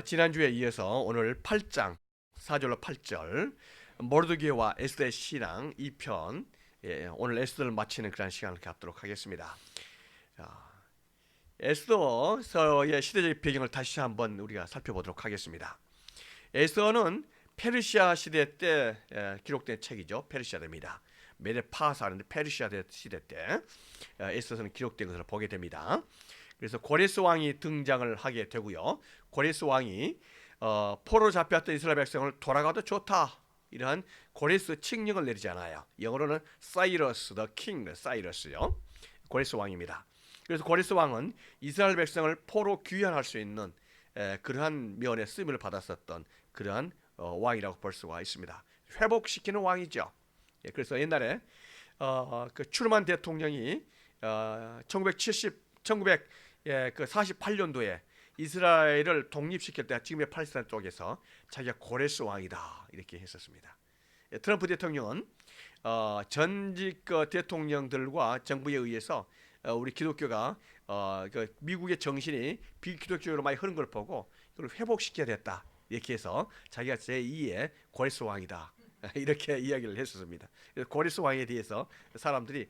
지난주에 이어서 오늘 8장 4절로 8절 모르드게와 에스더의 신앙 2편, 오늘 에스더를 마치는 그런 시간을 갖도록 하겠습니다. 자, 에스더서의 시대적 배경을 다시 한번 우리가 살펴보도록 하겠습니다. 에스더는 페르시아 시대 때 기록된 책이죠. 페르시아입니다. 메데 파사하는데 페르시아 시대 때 에스더서는 기록된 것을 보게 됩니다. 그래서 고레스 왕이 등장을 하게 되고요. 고레스 왕이 포로 잡혔던 이스라엘 백성을 돌아가도 좋다, 이러한 고레스 칙령을 내리지 않아요. 영어로는 사이러스 더 킹, 사이러스요. 고레스 왕입니다. 그래서 고레스 왕은 이스라엘 백성을 포로 귀환할 수 있는 그러한 면에 쓰임을 받았었던 그러한 왕이라고 볼 수가 있습니다. 회복시키는 왕이죠. 그래서 옛날에 그 추르만 대통령이 1948년도에 이스라엘을 독립시킬 때 지금의 팔레스타인 쪽에서 자기가 고레스 왕이다 이렇게 했었습니다. 트럼프 대통령은 전직 대통령들과 정부에 의해서 우리 기독교가 그 미국의 정신이 비기독교로 많이 흐른 걸 보고 이걸 회복시켜야 됐다 이렇게 해서 자기가 제2의 고레스 왕이다 이렇게 이야기를 했었습니다. 고레스 왕에 대해서 사람들이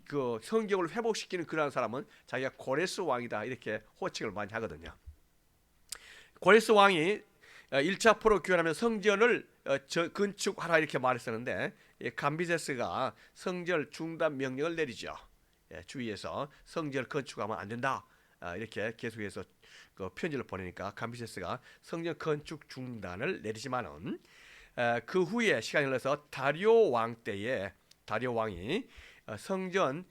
그 성경을 회복시키는 그러한 사람은 자기가 고레스 왕이다 이렇게 호칭을 많이 하거든요. 고레스 왕이 1차 포로 귀환하면 성전을 건축하라 이렇게 말했었는데 감비세스가 성전 중단 명령을 내리죠. 주위에서 성전을 건축하면 안 된다 이렇게 계속해서 그 편지를 보내니까 감비세스가 성전 건축 중단을 내리지만은 그 후에 시간이 흘러서 다리오 왕 때에 다리오 왕이 성전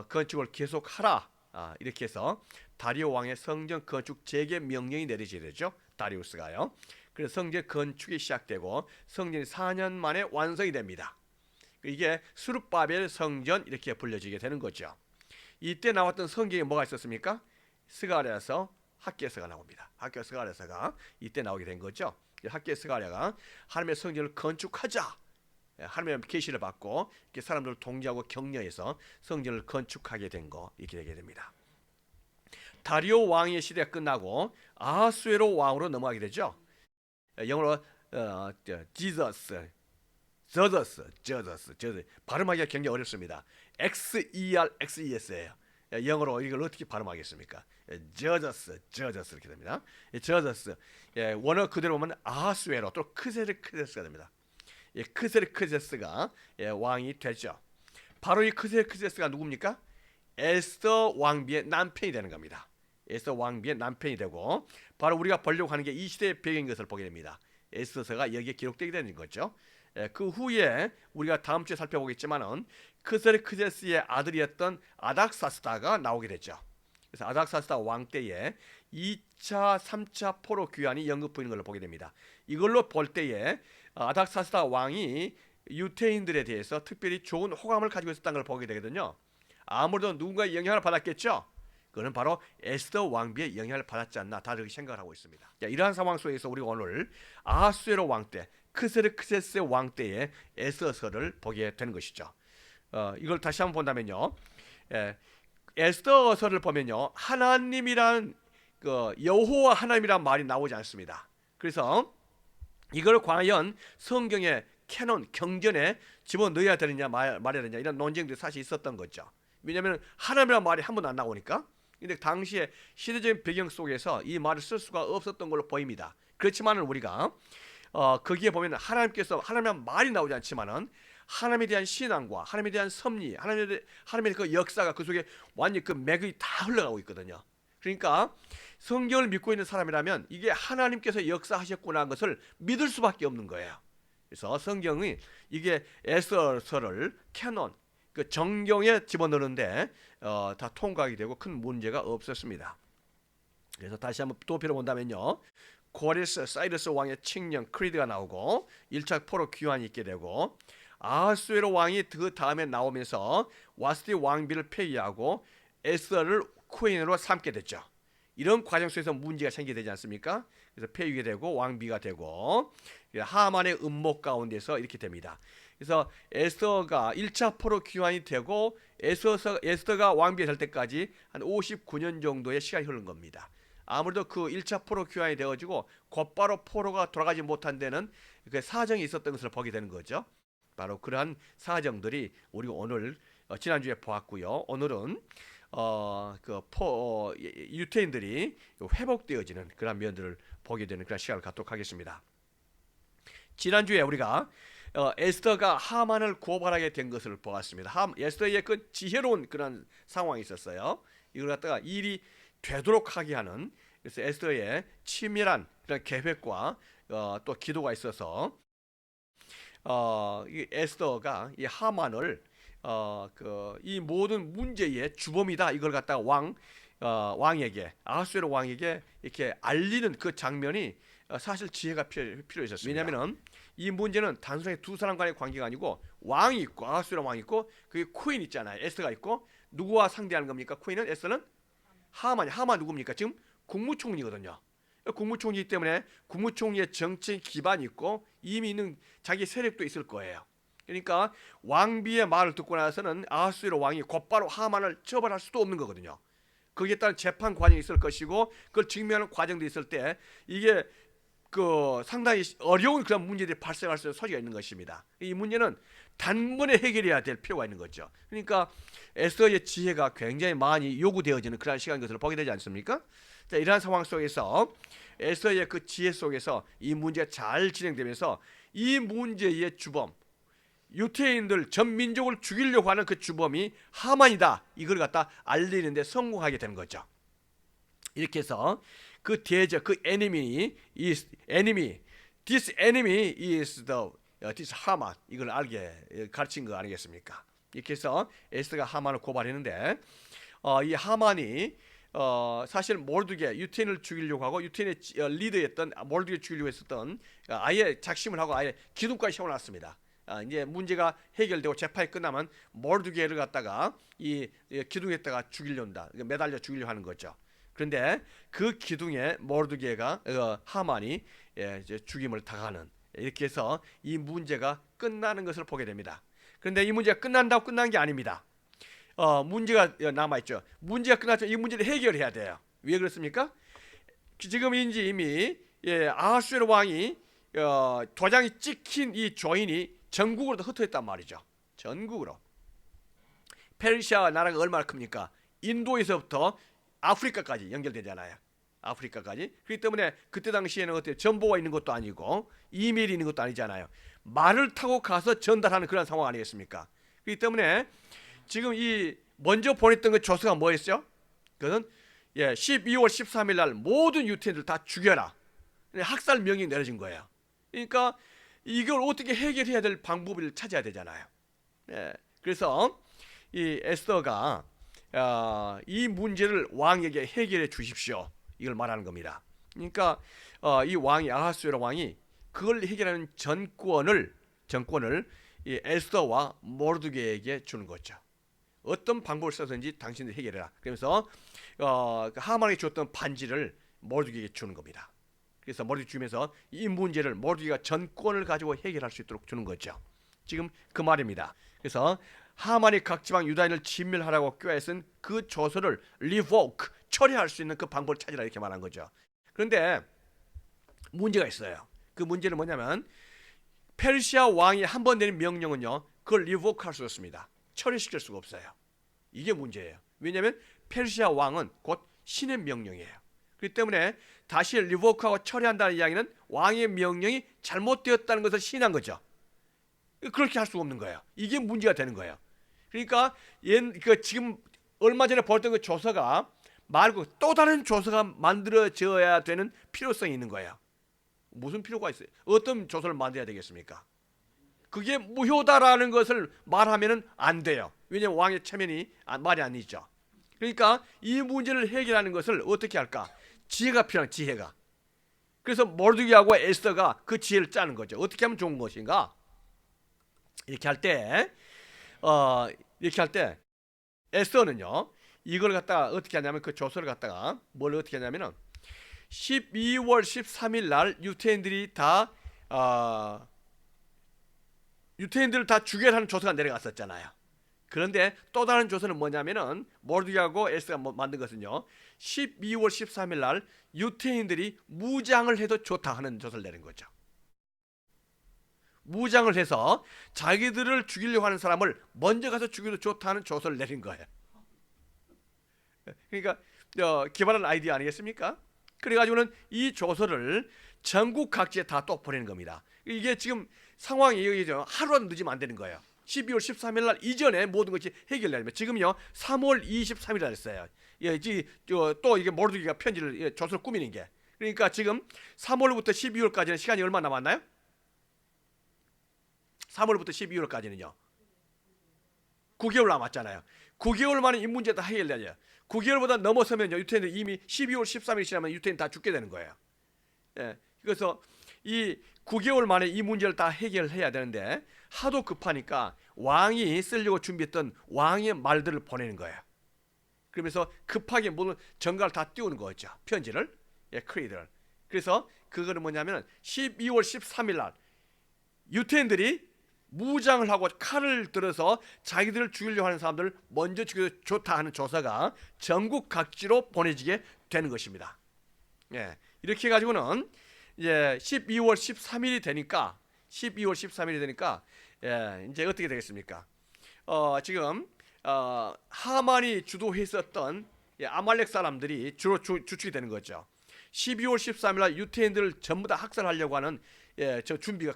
건축을 계속하라 이렇게 해서 다리오 왕의 성전 건축 재개 명령이 내려지게 되죠. 다리우스가요. 그래서 성전 건축이 시작되고 성전이 4년 만에 완성이 됩니다. 이게 수룹바벨 성전 이렇게 불려지게 되는 거죠. 이때 나왔던 성경에 뭐가 있었습니까? 스가랴서, 학개서가 나옵니다. 학개 스가랴서가 이때 나오게 된 거죠. 학개 스가랴가 하나님의 성전을 건축하자, 하나님의 계시를 받고 이렇게 사람들을 동기하고 격려해서 성전을 건축하게 된 거 이렇게 되게 됩니다. 다리오 왕의 시대가 끝나고 아하수에로 왕으로 넘어가게 되죠. 영어로 지저스, 저저스 발음하기가 굉장히 어렵습니다. XERXES예요. 영어로 이걸 어떻게 발음하겠습니까? 저저스 이렇게 됩니다. 저저스 원어 그대로 보면 아하수에로 또 크세르크세스가 됩니다. 크세르크세스가 왕이 되죠. 바로 이 크세르크세스가 누굽니까? 에스더 왕비의 남편이 되는 겁니다. 에스더 왕비의 남편이 되고 바로 우리가 보려고 하는 게 이 시대의 배경인 것을 보게 됩니다. 에스더서가 여기에 기록되게 되는 거죠. 그 후에 우리가 다음 주에 살펴보겠지만은 크세르크세스의 아들이었던 아닥사스다가 나오게 되죠. 그래서 아닥사스다 왕 때에 2차, 3차 포로 귀환이 연극부인 걸 보게 됩니다. 이걸로 볼 때에 아닥사스다 왕이 유태인들에 대해서 특별히 좋은 호감을 가지고 있었다는 걸 보게 되거든요. 아무래도 누군가의 영향을 받았겠죠. 그는 바로 에스더 왕비의 영향을 받았지 않나 다들 그렇게 생각을 하고 있습니다. 이러한 상황 속에서 우리가 오늘 아하수에로 왕 때, 크세르크세스의 왕 때의 에스더서를 보게 되는 것이죠. 이걸 다시 한번 본다면요, 에스더서를 보면요, 하나님이란 여호와 하나님이란 말이 나오지 않습니다. 그래서 이걸 과연 성경의 캐논 경전에 집어넣어야 되느냐 말아야 되느냐 이런 논쟁들이 사실 있었던 거죠. 왜냐하면 하나님이란 말이 한 번도 안 나오니까. 근데 당시에 시대적인 배경 속에서 이 말을 쓸 수가 없었던 걸로 보입니다. 그렇지만은 우리가 거기에 보면 하나님께서 하나님이란 말이 나오지 않지만은 하나님에 대한 신앙과 하나님에 대한 섭리, 하나님의 그 역사가 그 속에 완전히 그 맥이 다 흘러가고 있거든요. 그러니까 성경을 믿고 있는 사람이라면 이게 하나님께서 역사하셨구나 하는 것을 믿을 수밖에 없는 거예요. 그래서 성경이 이게 에스더서를 캐논, 그 정경에 집어넣는데 다 통과하게 되고 큰 문제가 없었습니다. 그래서 다시 한번 도표를 본다면요, 고레스 사이러스 왕의 칙령 크리드가 나오고 1차 포로 귀환이 있게 되고 아하수에로 왕이 그 다음에 나오면서 와스티 왕비를 폐위하고 에스더를 쿠인으로 삼게 됐죠. 이런 과정 속에서 문제가 생기게 되지 않습니까? 그래서 폐위가 되고 왕비가 되고 하만의 음모 가운데서 이렇게 됩니다. 그래서 에스더가 1차 포로 귀환이 되고 에스더가 왕비가 될 때까지 한 59년 정도의 시간이 흐른 겁니다. 아무래도 그 1차 포로 교환이 되어지고 곧바로 포로가 돌아가지 못한 데는 그 사정이 있었던 것을 보게 되는 거죠. 바로 그러한 사정들이 우리가 오늘 지난주에 보았고요. 오늘은 유태인들이 회복되어지는 그런 면들을 보게 되는 그런 시간을 갖도록 하겠습니다. 지난주에 우리가 에스더가 하만을 고발하게 된 것을 보았습니다. 에스더의 그 지혜로운 그런 상황이 있었어요. 이걸 갖다가 일이 되도록 하게 하는, 그래서 에스더의 치밀한 그런 계획과 또 기도가 있어서 이 에스더가 이 하만을 이 모든 문제의 주범이다, 이걸 갖다가 왕에게, 아하수에로 왕에게 이렇게 알리는 그 장면이 사실 지혜가 필요했었습니다. 왜냐하면 이 문제는 단순히 두 사람 간의 관계가 아니고 왕이 있고 아하수에로 왕이 있고 그게 쿠인 있잖아요. 에스더가 있고 누구와 상대하는 겁니까? 쿠인은, 에스더는 하만 누굽니까? 지금 국무총리거든요. 국무총리이기 때문에 국무총리의 정치적 기반이 있고 이미 있는 자기 세력도 있을 거예요. 그러니까 왕비의 말을 듣고 나서는 아하수에로 왕이 곧바로 하만을 처벌할 수도 없는 거거든요. 거기에 따른 재판 과정이 있을 것이고 그걸 증명하는 과정도 있을 때 이게 상당히 어려운 그런 문제들이 발생할 수 있는 소지가 있는 것입니다. 이 문제는 단번에 해결해야 될 필요가 있는 거죠. 그러니까 에스더의 지혜가 굉장히 많이 요구되어지는 그런 시간인 것을 보게 되지 않습니까? 자, 이러한 상황 속에서 에스더의 그 지혜 속에서 이 문제가 잘 진행되면서 이 문제의 주범, 유태인들 전 민족을 죽이려고 하는 그 주범이 하만이다, 이걸 갖다 알리는데 성공하게 되는 거죠. 이렇게 해서 그 대적, 그 enemy is enemy, this enemy is this 하만, 이걸 알게 가르친 거 아니겠습니까? 이렇게 해서 에스더가 하만을 고발했는데 이 하만이 사실 모르드게, 유태인을 죽이려고 하고 유태인의 리더였던 모르드게 죽이려고 했었던, 아예 작심을 하고 아예 기둥까지 세워놨습니다. 이제 문제가 해결되고 재판이 끝나면 모르드게를 갖다가 이 기둥에다가 죽이려다, 매달려 죽이려 하는 거죠. 그런데 그 기둥에 모르드게가 하만이 이제 죽임을 당하는, 이렇게 해서 이 문제가 끝나는 것을 보게 됩니다. 그런데 이 문제가 끝난다고 끝난 게 아닙니다. 문제가 남아있죠. 문제가 끝났죠. 이 문제를 해결해야 돼요. 왜 그렇습니까? 지금 이미 아하수에로 왕이 도장이 찍힌 이 조인이 전국으로 흩어졌단 말이죠. 전국으로. 페르시아 나라가 얼마나 큽니까? 인도에서부터 아프리카까지 연결되잖아요. 아프리카까지. 그렇기 때문에 그때 당시에는 어때요? 전보가 있는 것도 아니고 이메일이 있는 것도 아니잖아요. 말을 타고 가서 전달하는 그런 상황 아니겠습니까? 그렇기 때문에 지금 이 먼저 보냈던 그 조서가 뭐였어요? 그것은 12월 13일 날 모든 유태인들 다 죽여라, 학살 명령이 내려진 거예요. 그러니까 이걸 어떻게 해결해야 될 방법을 찾아야 되잖아요. 그래서 이 에스더가 이 문제를 왕에게 해결해 주십시오, 이걸 말하는 겁니다. 그러니까 이 왕이, 아하수에로 왕이 그걸 해결하는 전권을 이 에스더와 모르드게에게 주는 거죠. 어떤 방법을 써서든지 당신들이 해결해라. 그러면서 하만에게 줬던 반지를 모르드게에게 주는 겁니다. 그래서 모르드게 주면서 이 문제를 모르드게가 전권을 가지고 해결할 수 있도록 주는 거죠. 지금 그 말입니다. 그래서 하만이 각 지방 유다인을 진멸하라고 꾀해 쓴 그 조서를 리보크, 처리할 수 있는 그 방법을 찾으라, 이렇게 말한 거죠. 그런데 문제가 있어요. 그 문제는 뭐냐면 페르시아 왕이 한 번 내린 명령은요, 그걸 리보크할 수 없습니다. 처리시킬 수가 없어요. 이게 문제예요. 왜냐하면 페르시아 왕은 곧 신의 명령이에요. 그렇기 때문에 다시 리보크하고 처리한다는 이야기는 왕의 명령이 잘못되었다는 것을 시인한 거죠. 그렇게 할 수가 없는 거예요. 이게 문제가 되는 거예요. 그러니까 지금 얼마 전에 벌었던 그 조서가 말고 또 다른 조서가 만들어져야 되는 필요성이 있는 거예요. 무슨 필요가 있어요? 어떤 조서를 만들어야 되겠습니까? 그게 무효다라는 것을 말하면은 안 돼요. 왜냐하면 왕의 체면이 말이 안 있죠. 그러니까 이 문제를 해결하는 것을 어떻게 할까? 지혜가 필요한, 지혜가. 그래서 모르드게하고 에스더가 그 지혜를 짜는 거죠. 어떻게 하면 좋은 것인가? 이렇게 할 때 에스더는요, 이걸 갖다가 어떻게 하냐면, 그 조서를 갖다가 뭘 어떻게 하냐면은 12월 13일 날 유태인들을 다 죽여라는 조서가 내려갔었잖아요. 그런데 또 다른 조서는 뭐냐면은 모르드게하고 에스가 만든 것은요, 12월 13일 날 유태인들이 무장을 해도 좋다 하는 조서를 내는 거죠. 무장을 해서 자기들을 죽이려고 하는 사람을 먼저 가서 죽여도 좋다 하는 조서를 내린 거예요. 그러니까 기발한 아이디어 아니겠습니까? 그래가지고는 이 조서를 전국 각지에 다 또 보내는 겁니다. 이게 지금 상황이 하루라도 늦으면 안 되는 거예요. 12월 13일 날 이전에 모든 것이 해결되면, 지금요 3월 23일 했어요. 또 이게 모르드게가 편지를 조서를 꾸미는 게. 그러니까 지금 3월부터 12월까지는 시간이 얼마 남았나요? 3월부터 12월까지는요 9개월 남았잖아요. 9개월 만에 이 문제 다 해결되죠. 9개월보다 넘어서면요, 유태인들 이미 12월 13일 지나면 유태인 다 죽게 되는 거예요. 예, 그래서 이 9개월 만에 이 문제를 다 해결해야 되는데 하도 급하니까 왕이 쓰려고 준비했던 왕의 말들을 보내는 거예요. 그러면서 급하게 모든 정가를 다 띄우는 거죠. 편지를, 크리드를. 그래서 그거는 뭐냐면 12월 13일 날 유태인들이 무장을 하고 칼을 들어서 자기들을 죽이려고 하는 사람들을 먼저 죽여도 좋다 하는 조서가 전국 각지로 보내지게 되는 것입니다. 예, 이렇게 해가지고는 이제 12월 13일이 되니까 이제 어떻게 되겠습니까? 지금 하만이 주도했었던 아말렉 사람들이 주로 주축이 되는 거죠. 12월 13일 날 유태인들을 전부 다 학살하려고 하는 저 준비가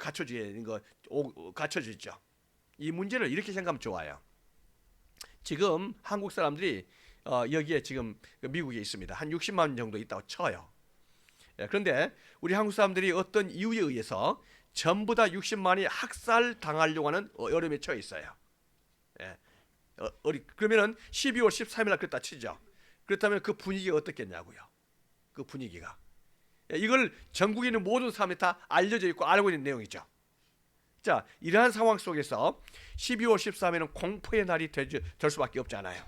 갖춰지죠. 이 문제를 이렇게 생각하면 좋아요. 지금 한국 사람들이 여기에 지금 미국에 있습니다. 한 60만 정도 있다고 쳐요. 그런데 우리 한국 사람들이 어떤 이유에 의해서 전부 다 60만이 학살 당하려고 하는 어려움에 처해 있어요. 그러면은 12월 13일 날 그랬다 치죠. 그렇다면 그 분위기가 어떻겠냐고요. 그 분위기가. 이걸 전국에 있는 모든 사람들이 다 알려져 있고 알고 있는 내용이죠. 자, 이러한 상황 속에서 12월 13일은 공포의 날이 될 수밖에 없잖아요.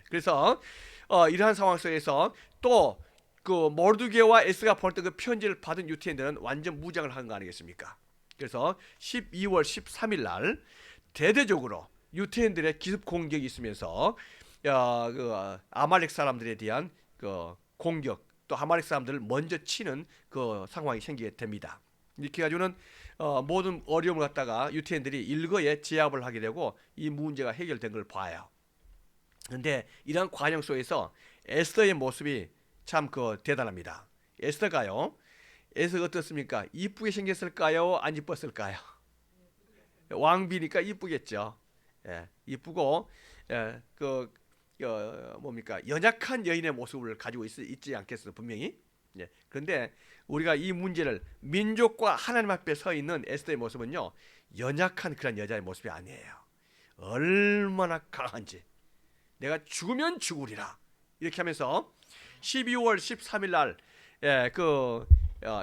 그래서 이러한 상황 속에서 또 그 모르드게와 에스가 보냈던 그 편지를 받은 유태인들은 완전 무장을 한 거 아니겠습니까? 그래서 12월 13일 날 대대적으로 유태인들의 기습 공격이 있으면서 그 아말렉 사람들에 대한 그 공격, 또 아말렉 사람들을 먼저 치는 그 상황이 생기게 됩니다. 이렇게 가지고는 모든 어려움을 갖다가 유태인들이 일거에 제압을 하게 되고 이 문제가 해결된 걸 봐요. 그런데 이러한 과정 속에서 에스더의 모습이 참 대단합니다. 에스더가 어떻습니까? 이쁘게 생겼을까요? 안 이뻤을까요? 왕비니까 이쁘겠죠. 이쁘고 뭡니까? 연약한 여인의 모습을 가지고 있지 않겠어요, 분명히. 그런데 우리가 이 문제를 민족과 하나님 앞에 서 있는 에스더의 모습은요, 연약한 그런 여자의 모습이 아니에요. 얼마나 강한지. 내가 죽으면 죽으리라. 이렇게 하면서 12월 13일 날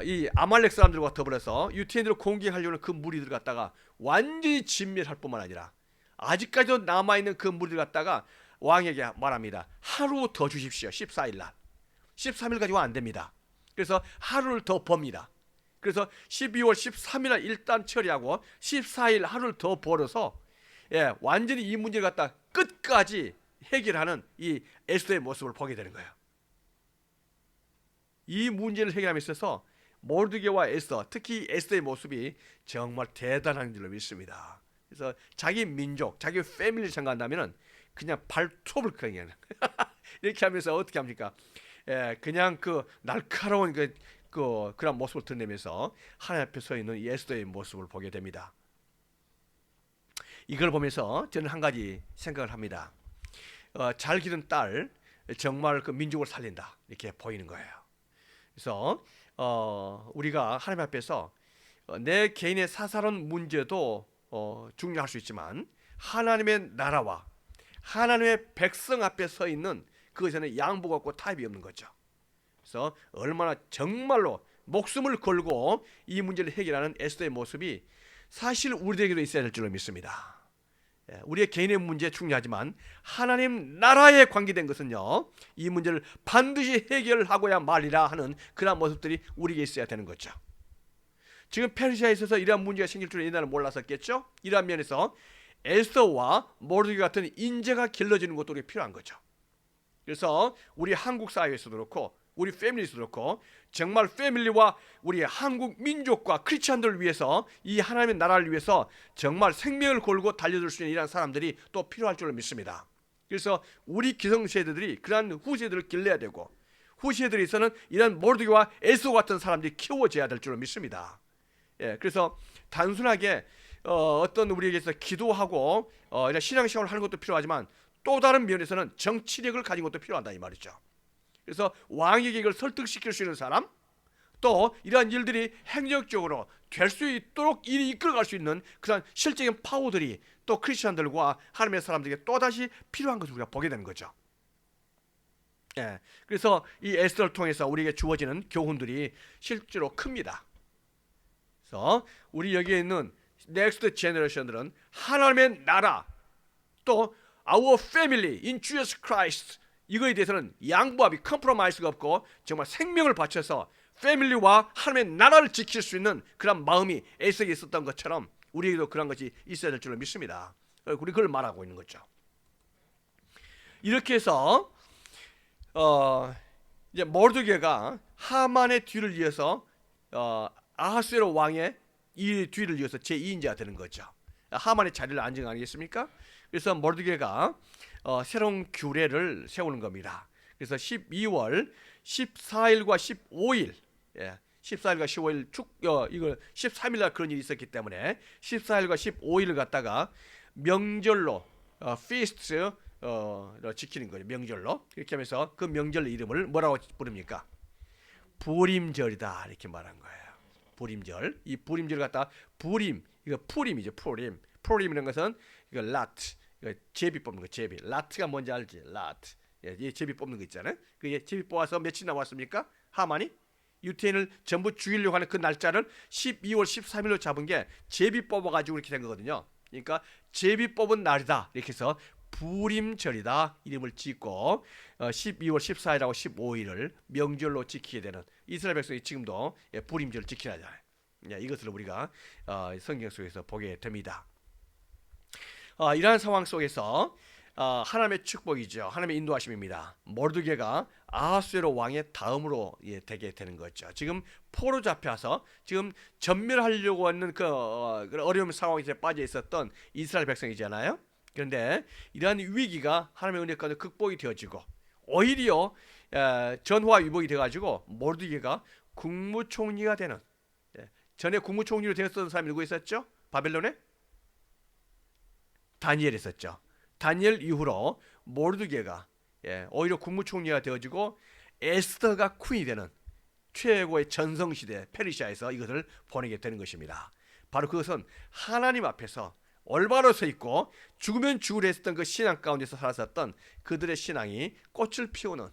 이 아말렉 사람들과 더불어서 유태인들을 공격하려는 그 무리들 갖다가 완전히 진멸할 뿐만 아니라 아직까지도 남아있는 그 무리들 갖다가 왕에게 말합니다. 하루 더 주십시오. 14일 날. 13일 가지고 안 됩니다. 그래서 하루를 더 법니다. 그래서 12월 13일 날 일단 처리하고 14일 하루를 더 벌어서 완전히 이 문제를 갖다 끝까지 해결하는 이 에스더의 모습을 보게 되는 거예요. 이 문제를 해결함에 있어서 모르드게와 에스더, 특히 에스더의 모습이 정말 대단한 줄로 믿습니다. 그래서 자기 민족, 자기 패밀리를 생각한다면 그냥 발톱을 그냥 이렇게 하면서 어떻게 합니까? 그냥 그 날카로운 그런 모습을 드러내면서 하나님 앞에 서 있는 에스더의 모습을 보게 됩니다. 이걸 보면서 저는 한 가지 생각을 합니다. 잘 기른 딸, 정말 그 민족을 살린다, 이렇게 보이는 거예요. 그래서 우리가 하나님 앞에서 내 개인의 사사로운 문제도 중요할 수 있지만 하나님의 나라와 하나님의 백성 앞에 서 있는 그것에는 양보가 없고 타협이 없는 거죠. 그래서 얼마나 정말로 목숨을 걸고 이 문제를 해결하는 에스더의 모습이 사실 우리에게도 있어야 될 줄로 믿습니다. 우리의 개인의 문제 중요하지만 하나님 나라에 관계된 것은요, 이 문제를 반드시 해결하고야 말이라 하는 그런 모습들이 우리에게 있어야 되는 거죠. 지금 페르시아에 있어서 이러한 문제가 생길 줄은 옛날에 몰랐었겠죠. 이러한 면에서 에스더와 모르드게 같은 인재가 길러지는 것도 우리가 필요한 거죠. 그래서 우리 한국 사회에서도 그렇고 우리 패밀리에서도 그렇고 정말 패밀리와 우리 한국 민족과 크리스천들을 위해서 이 하나님의 나라를 위해서 정말 생명을 걸고 달려들 수 있는 이런 사람들이 또 필요할 줄로 믿습니다. 그래서 우리 기성세대들이 그러한 후세들을 길러야 되고 후세들에서는 이런 모르드게와 에스더 같은 사람들이 키워져야 될 줄로 믿습니다. 예, 그래서 단순하게 어떤 우리에게서 기도하고 이런 신앙생활을 하는 것도 필요하지만 또 다른 면에서는 정치력을 가진 것도 필요하다 이 말이죠. 그래서 왕에게 이걸 설득시킬 수 있는 사람, 또 이러한 일들이 행정적으로 될 수 있도록 일이 이끌어갈 수 있는 그런 실적인 파워들이 또 크리스천들과 하나님의 사람들에게 또다시 필요한 것을 우리가 보게 되는 거죠. 예, 그래서 이 에스더를 통해서 우리에게 주어지는 교훈들이 실제로 큽니다. 그래서 우리 여기에 있는 넥스트 제너레이션들은 하나님의 나라, 또 our family in Jesus Christ, 이거에 대해서는 양보합이 컴프로마이스가 없고 정말 생명을 바쳐서 패밀리와 하나님의 나라를 지킬 수 있는 그런 마음이 에스더에게 있었던 것처럼 우리에게도 그런 것이 있어야 될 줄로 믿습니다. 우리 그걸 말하고 있는 거죠. 이렇게 해서 이제 모르드게가 하만의 뒤를 이어서 아하스웨로 왕의 이 뒤를 이어서 제2인자가 되는 거죠. 하만의 자리를 앉은 거 아니겠습니까? 그래서 모르드게가 새로운 규례를 세우는 겁니다. 그래서 12월 14일과 15일, 14일과 15일 이걸 13일날 그런 일이 있었기 때문에 14일과 15일을 갖다가 명절로 feast 지키는 거죠. 명절로. 이렇게 하면서 그 명절 이름을 뭐라고 부릅니까? 부림절이다 이렇게 말한 거예요. 부림절. 이 부림절을 갖다 부림, 이거 푸림이죠. 푸림이라는 것은 이거 라트, 이거 제비 뽑는 거. 제비. 라트가 뭔지 알지? 라트. 이 제비 뽑는 거 있잖아요. 그 제비 뽑아서 며칠 남았습니까? 하만이 유태인을 전부 죽이려고 하는 그 날짜를 12월 13일로 잡은 게 제비 뽑아가지고 이렇게 된 거거든요. 그러니까 제비 뽑은 날이다 이렇게 해서 부림절이다 이름을 짓고 12월 14일하고 15일을 명절로 지키게 되는 이스라엘 백성이 지금도 부림절을 지키나 하잖아요. 이것을 우리가 성경 속에서 보게 됩니다. 이러한 상황 속에서 하나님의 축복이죠. 하나님의 인도하심입니다. 모르드게가 아하스웨로 왕의 다음으로 되게 되는 거죠. 지금 포로 잡혀서 지금 전멸하려고 하는 그 어려운 상황에 빠져 있었던 이스라엘 백성이잖아요. 그런데 이러한 위기가 하나님의 은혜 가운데 극복이 되어지고 오히려 전화 위복이 돼가지고 모르드게가 국무총리가 되는, 전에 국무총리로 되었던 사람이 누구 있었죠? 바벨론에? 다니엘 있었죠. 다니엘 이후로 모르드게가 오히려 국무총리가 되어지고 에스더가 퀸이 되는 최고의 전성시대 페르시아에서 이것을 보내게 되는 것입니다. 바로 그것은 하나님 앞에서 올바로 서 있고 죽으면 죽으려 했던 그 신앙 가운데서 살았었던 그들의 신앙이 꽃을 피우는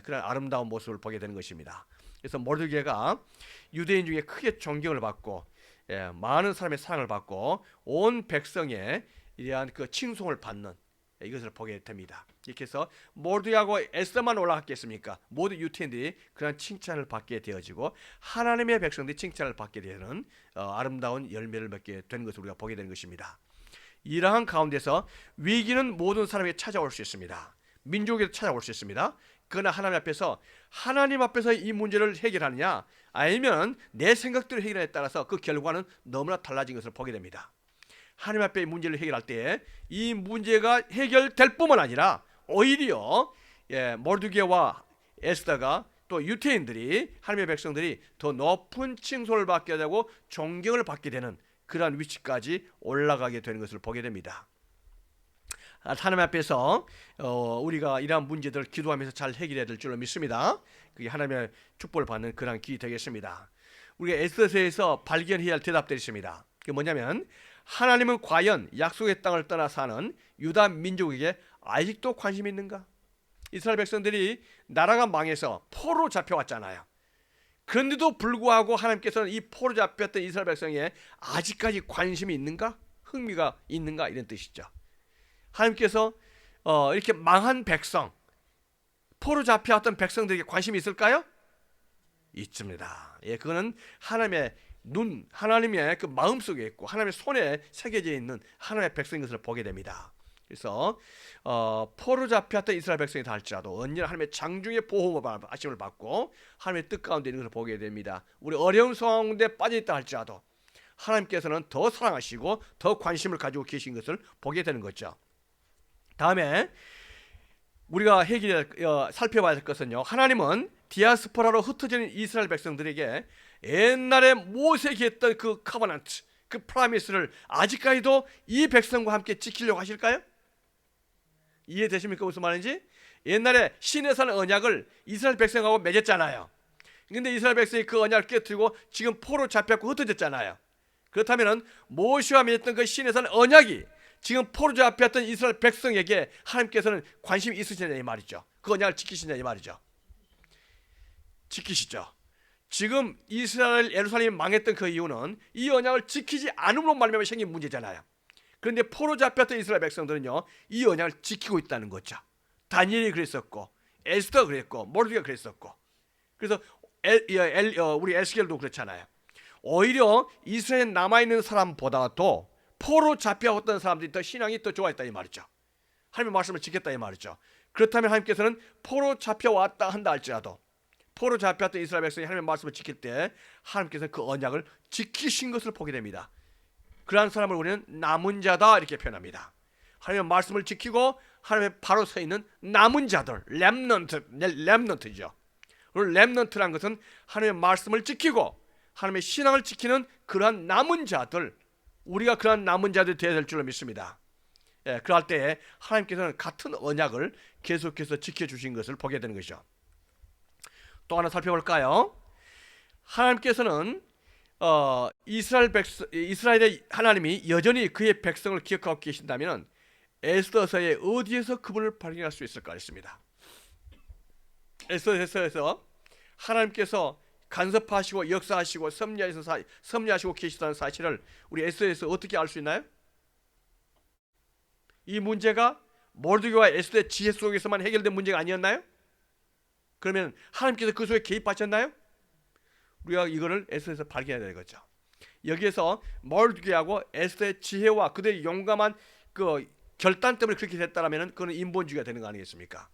그런 아름다운 모습을 보게 되는 것입니다. 그래서 모르드게가 유대인 중에 크게 존경을 받고 많은 사람의 사랑을 받고 온 백성의 이러한 그 칭송을 받는 이것을 보게 됩니다. 이렇게 해서 모르드게하고 에스더만 올라갔겠습니까? 모두 유태인들이 그런 칭찬을 받게 되어지고 하나님의 백성들이 칭찬을 받게 되는 아름다운 열매를 맺게 되는 것을 우리가 보게 되는 것입니다. 이러한 가운데서 위기는 모든 사람에게 찾아올 수 있습니다. 민족에도 찾아올 수 있습니다. 그러나 하나님 앞에서 이 문제를 해결하느냐 아니면 내 생각대로 해결하느냐에 따라서 그 결과는 너무나 달라진 것을 보게 됩니다. 하나님 앞에 문제를 해결할 때 이 문제가 해결될 뿐만 아니라 오히려 모르드게와 에스더가 또 유태인들이 하나님의 백성들이 더 높은 칭송을 받게 되고 존경을 받게 되는 그러한 위치까지 올라가게 되는 것을 보게 됩니다. 하나님 앞에서 우리가 이러한 문제들을 기도하면서 잘 해결해야 될 줄로 믿습니다. 그게 하나님의 축복을 받는 그러한 길이 되겠습니다. 우리가 에스더서에서 발견해야 할 대답들이 있습니다. 그게 뭐냐면 하나님은 과연 약속의 땅을 떠나 사는 유다 민족에게 아직도 관심이 있는가? 이스라엘 백성들이 나라가 망해서 포로 잡혀왔잖아요. 그런데도 불구하고 하나님께서는 이 포로 잡혔던 이스라엘 백성에 아직까지 관심이 있는가? 흥미가 있는가? 이런 뜻이죠. 하나님께서 이렇게 망한 백성, 포로 잡혀왔던 백성들에게 관심이 있을까요? 있습니다. 그거는 하나님의 눈, 하나님의 그 마음속에 있고 하나님의 손에 새겨져 있는 하나님의 백성인 것을 보게 됩니다. 그래서 포로 잡혔던 이스라엘 백성이다 할지라도 언제나 하나님의 장중의 보호와 아심을 받고 하나님의 뜻 가운데 있는 것을 보게 됩니다. 우리 어려운 상황 가운데 빠져있다 할지라도 하나님께서는 더 사랑하시고 더 관심을 가지고 계신 것을 보게 되는 거죠. 다음에 우리가 살펴봐야 될 것은요, 하나님은 디아스포라로 흩어지는 이스라엘 백성들에게 옛날에 모세에게 했던 그 커버넌트, 그 프라미스를 아직까지도 이 백성과 함께 지키려고 하실까요? 이해되십니까? 무슨 말인지? 옛날에 시내산 언약을 이스라엘 백성하고 맺었잖아요. 근데 이스라엘 백성이 그 언약을 깨뜨리고 지금 포로 잡혔고 흩어졌잖아요. 그렇다면 모세와 맺었던 그 시내산 언약이 지금 포로 잡혔던 이스라엘 백성에게 하나님께서는 관심이 있으시냐 이 말이죠. 그 언약을 지키시냐 이 말이죠. 지키시죠. 지금 이스라엘 예루살렘이 망했던 그 이유는 이 언약을 지키지 않음으로 말미암아 생긴 문제잖아요. 그런데 포로 잡혔던 이스라엘 백성들은요, 이 언약을 지키고 있다는 거죠. 다니엘이 그랬었고 에스더가 그랬고 모르드게가 그랬었고, 그래서 우리 에스겔도 그렇잖아요. 오히려 이스라엘에 남아있는 사람보다도 포로 잡혀왔던 사람들이 더 신앙이 더 좋아했다 이 말이죠. 하나님의 말씀을 지켰다 이 말이죠. 그렇다면 하나님께서는 포로 잡혀왔다 한다 할지라도 포로 잡혔던 이스라엘 백성이 하나님의 말씀을 지킬 때 하나님께서는 그 언약을 지키신 것을 보게 됩니다. 그러한 사람을 우리는 남은 자다 이렇게 표현합니다. 하나님의 말씀을 지키고 하나님의 바로 서 있는 남은 자들, 렘넌트죠. 그리고 렘넌트란 것은 하나님의 말씀을 지키고 하나님의 신앙을 지키는 그러한 남은 자들, 우리가 그러한 남은 자들이 되어야 될 줄로 믿습니다. 그럴 때에 하나님께서는 같은 언약을 계속해서 지켜주신 것을 보게 되는 것이죠. 또 하나 살펴볼까요? 하나님께서는 이스라엘의 하나님이 여전히 그의 백성을 기억하고 계신다면 에스더서에 어디에서 그분을 발견할 수 있을까 했습니다. 에스더서에서 하나님께서 간섭하시고 역사하시고 섭리하시고 계시다는 사실을 우리 에스더에서 어떻게 알 수 있나요? 이 문제가 모르드게와 에스더의 지혜 속에서만 해결된 문제가 아니었나요? 그러면 하나님께서 그 속에 개입하셨나요? 우리가 이거를 에스더에서 발견해야 되는 거죠. 여기에서 모르드게하고 에스더의 지혜와 그들의 용감한 그 결단 때문에 그렇게 됐다라면 그건 인본주의가 되는 거 아니겠습니까?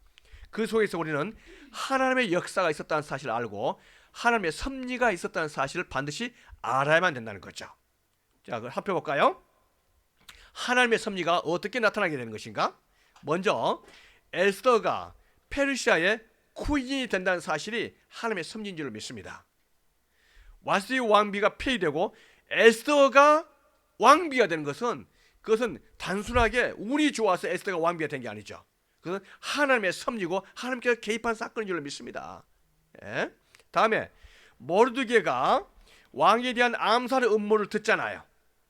그 속에서 우리는 하나님의 역사가 있었다는 사실을 알고 하나님의 섭리가 있었다는 사실을 반드시 알아야만 된다는 거죠. 자, 그걸 살펴볼까요? 하나님의 섭리가 어떻게 나타나게 되는 것인가? 먼저 에스더가 페르시아의 쿠인이 된다는 사실이 하나님의 섭리인 줄로 믿습니다. 와스디 왕비가 폐위되고 에스더가 왕비가 되는 것은 그것은 단순하게 운이 좋아서 에스더가 왕비가 된 게 아니죠. 그것은 하나님의 섭리고 하나님께서 개입한 사건인 줄로 믿습니다. 다음에 모르드게가 왕에 대한 암살의 음모를 듣잖아요.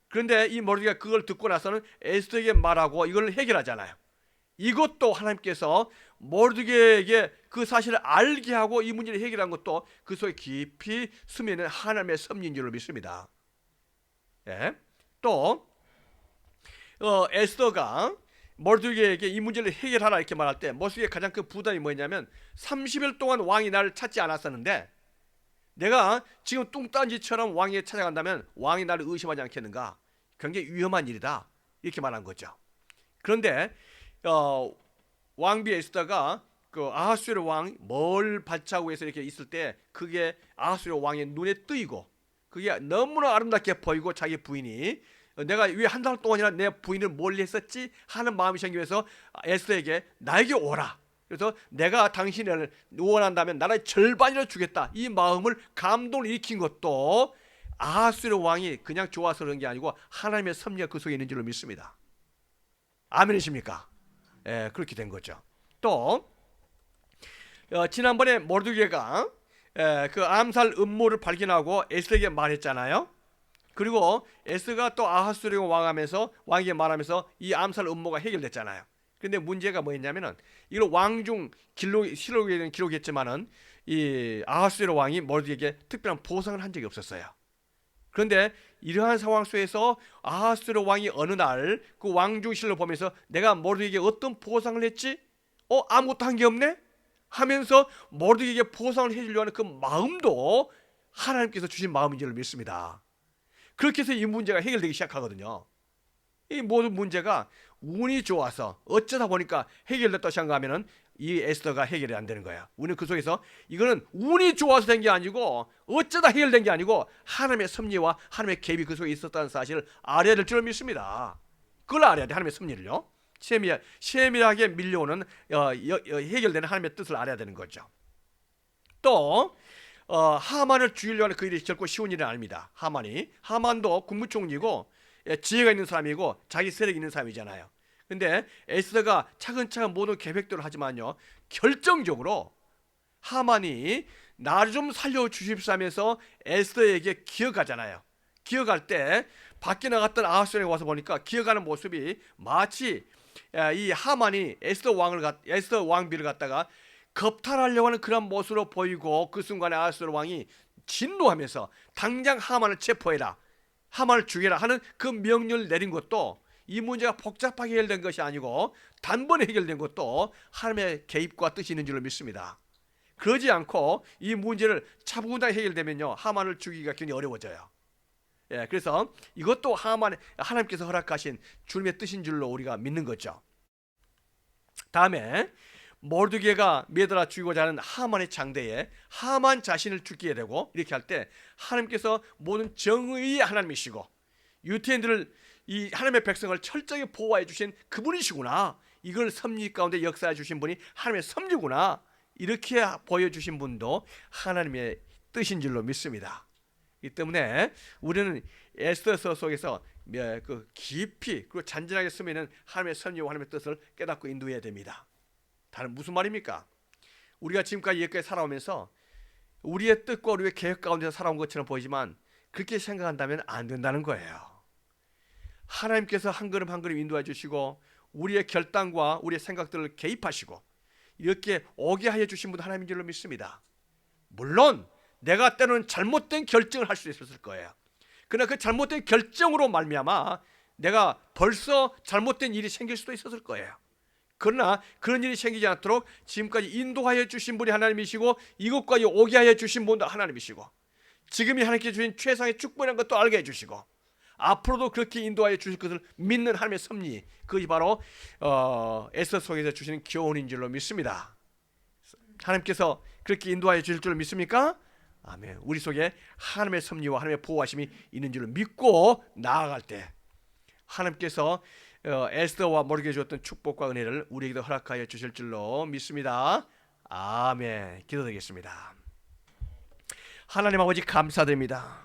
그런데 이 모르드게가 그걸 듣고 나서는 에스더에게 말하고 이걸 해결하잖아요. 이것도 하나님께서 모르드게에게 그 사실을 알게 하고 이 문제를 해결한 것도 그 속에 깊이 스며있는 하나님의 섭리인 줄로 믿습니다. 또 에스더가 모르드게에게 이 문제를 해결하라 이렇게 말할 때 모르드게의 가장 큰 부담이 뭐냐면 30일 동안 왕이 나를 찾지 않았었는데 내가 지금 뚱딴지처럼 왕에게 찾아간다면 왕이 나를 의심하지 않겠는가? 굉장히 위험한 일이다 이렇게 말한 거죠. 그런데 왕비 에스더가 그 아하수에로 왕 멀 발자국에서 이렇게 있을 때 그게 아하수에로 왕의 눈에 뜨이고 그게 너무나 아름답게 보이고 자기 부인이 내가 왜 한 달 동안이나 내 부인을 멀리 했었지 하는 마음이 생기면서 에스더에게 나에게 오라. 그래서 내가 당신을 원한다면 나라의 절반이라도 주겠다. 이 마음을 감동을 일으킨 것도 아하수에로 왕이 그냥 좋아서 그런 게 아니고 하나님의 섭리가 그 속에 있는 줄로 믿습니다. 아멘이십니까? 그렇게 된 거죠. 또 지난번에 모르드게가 그 암살 음모를 발견하고 에스더에게 말했잖아요. 그리고 에스더가 또 아하수에로 왕에게 말하면서 이 암살 음모가 해결됐잖아요. 근데 문제가 뭐였냐면은 이걸 왕중 실록에는 기록했지만은 이 아하수에로 왕이 모르드게에게 특별한 보상을 한 적이 없었어요. 그런데 이러한 상황 속에서 아하수에로 왕이 어느 날 그 왕중실록을 보면서 내가 모르드게에게 어떤 보상을 했지? 아무것도 한 게 없네? 하면서 모르드게에게 보상을 해주려는 그 마음도 하나님께서 주신 마음인 줄 믿습니다. 그렇게 해서 이 문제가 해결되기 시작하거든요. 이 모든 문제가 운이 좋아서 어쩌다 보니까 해결됐다고 생각하면은 이 에스더가 해결이 안 되는 거야. 우리는 그 속에서 이거는 운이 좋아서 된 게 아니고 어쩌다 해결된 게 아니고 하나님의 섭리와 하나님의 개입이 그 속에 있었다는 사실을 알아야 될 줄 믿습니다. 그걸 알아야 돼. 하나님의 섭리를요. 세밀하게 밀려오는 해결되는 하나님의 뜻을 알아야 되는 거죠. 또 하만을 죽이려고 하는 그 일이 결코 쉬운 일은 아닙니다. 하만도 국무총리고 지혜가 있는 사람이고 자기 세력이 있는 사람이잖아요. 근데 에스더가 차근차근 모든 계획대로 하지만요, 결정적으로 하만이 나를 좀 살려주십사 하면서 에스더에게 기어가잖아요. 기어갈 때 밖에 나갔던 아하수에게 와서 보니까 기어가는 모습이 마치 이 하만이 에스더 왕비를 갖다가 겁탈하려고 하는 그런 모습으로 보이고, 그 순간에 아하수에로 왕이 진노하면서 당장 하만을 체포해라, 하만을 죽여라 하는 그 명령을 내린 것도 이 문제가 복잡하게 해결된 것이 아니고 단번에 해결된 것도 하나님의 개입과 뜻이 있는 줄로 믿습니다. 그러지 않고 이 문제를 차분하게 해결되면요, 하만을 죽이기가 굉장히 어려워져요. 그래서 이것도 하나님께서 허락하신 주님의 뜻인 줄로 우리가 믿는 거죠. 다음에 모르드게가 매달아 죽이고자 하는 하만의 장대에 하만 자신을 죽이게 되고, 이렇게 할 때 하나님께서 모든 정의의 하나님이시고 유대인들을, 이 하나님의 백성을 철저히 보호해 주신 그분이시구나, 이걸 섭리 가운데 역사해 주신 분이 하나님의 섭리구나, 이렇게 보여주신 분도 하나님의 뜻인 줄로 믿습니다. 이 때문에 우리는 에스더서 속에서 그 깊이 그리고 잔잔하게 쓰면은 하나님의 섭리와 하나님의 뜻을 깨닫고 인도해야 됩니다. 다른 무슨 말입니까? 우리가 지금까지 여기까지 살아오면서 우리의 뜻과 우리의 계획 가운데서 살아온 것처럼 보이지만 그렇게 생각한다면 안 된다는 거예요. 하나님께서 한 걸음 한 걸음 인도해 주시고 우리의 결단과 우리의 생각들을 개입하시고 이렇게 오게 하여 주신 분 하나님인 줄로 믿습니다. 물론 내가 때로는 잘못된 결정을 할 수 있었을 거예요. 그러나 그 잘못된 결정으로 말미암아 내가 벌써 잘못된 일이 생길 수도 있었을 거예요. 그러나 그런 일이 생기지 않도록 지금까지 인도하여 주신 분이 하나님이시고 이것까지 오게 하여 주신 분도 하나님이시고 지금이 하나님께 주신 최상의 축복이라는 것도 알게 해주시고 앞으로도 그렇게 인도하여 주실 것을 믿는 하나님의 섭리, 그것이 바로 에스더 속에서 주시는 교훈인 줄로 믿습니다. 하나님께서 그렇게 인도하여 주실 줄로 믿습니까? 아멘. 우리 속에 하나님의 섭리와 하나님의 보호하심이 있는 줄로 믿고 나아갈 때 하나님께서 에스더와 모르게 주었던 축복과 은혜를 우리에게도 허락하여 주실 줄로 믿습니다. 아멘. 기도드리겠습니다. 하나님 아버지 감사드립니다.